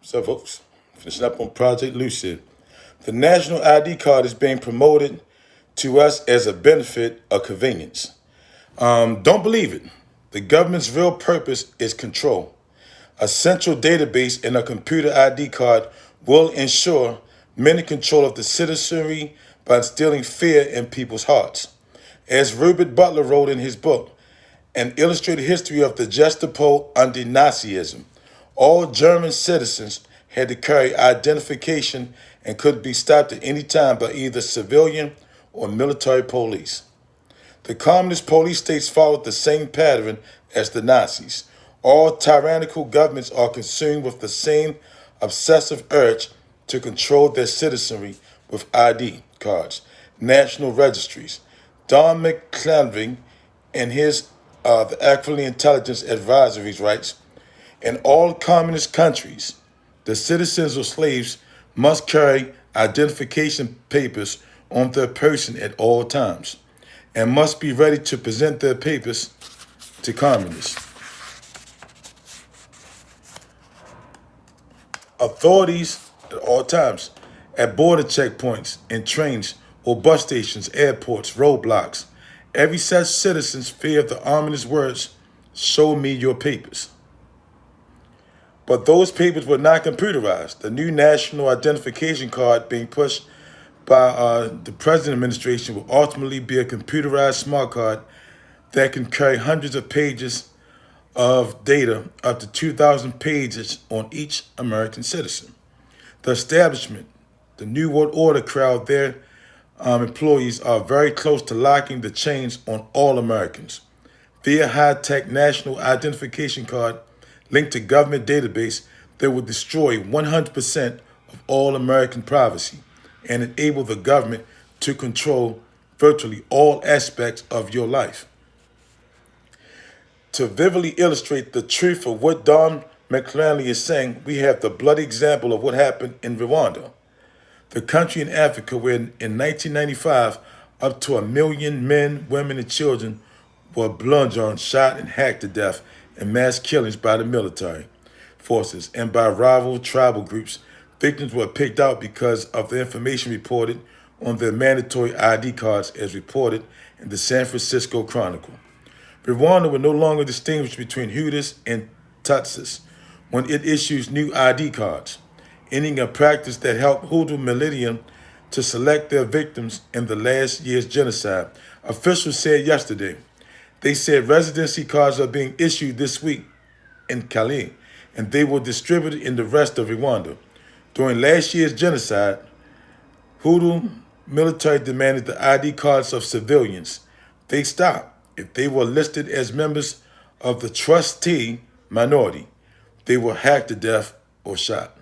So, folks, finishing up on Project Lucid. The national ID card is being promoted to us as a benefit of convenience. Don't believe it. The government's real purpose is control. A central database and a computer ID card will ensure many control of the citizenry by instilling fear in people's hearts. As Rupert Butler wrote in his book, An Illustrated History of the Gestapo under Nazism, all German citizens had to carry identification and could be stopped at any time by either civilian or military police. The communist police states followed the same pattern as the Nazis. All tyrannical governments are consumed with the same obsessive urge to control their citizenry with ID cards, national registries. Don McClellan, in his The Acquisition Intelligence Advisories, writes, in all communist countries, the citizens or slaves must carry identification papers on their person at all times and must be ready to present their papers to communists. Authorities at all times, at border checkpoints, in trains or bus stations, airports, roadblocks, every such citizen's fear of the ominous words, "Show me your papers." But those papers were not computerized. The new national identification card being pushed by the President administration will ultimately be a computerized smart card that can carry hundreds of pages of data, up to 2,000 pages on each American citizen. The establishment, the New World Order crowd, their employees are very close to locking the chains on all Americans. Via high-tech national identification card linked to government database that will destroy 100% of all American privacy and enable the government to control virtually all aspects of your life. To vividly illustrate the truth of what Don McClellan is saying, we have the bloody example of what happened in Rwanda, the country in Africa where in 1995, up to 1 million men, women, and children were bludgeoned, shot, and hacked to death in mass killings by the military forces and by rival tribal groups. Victims were picked out because of the information reported on their mandatory ID cards as reported in the San Francisco Chronicle. Rwanda will no longer distinguish between Hutus and Tutsis when it issues new ID cards, ending a practice that helped Hutu militias to select their victims in the last year's genocide. Officials said yesterday. They said residency cards are being issued this week in Calais, and they were distributed in the rest of Rwanda. During last year's genocide, Hutu military demanded the ID cards of civilians. They stopped if they were listed as members of the trustee minority. They were hacked to death or shot.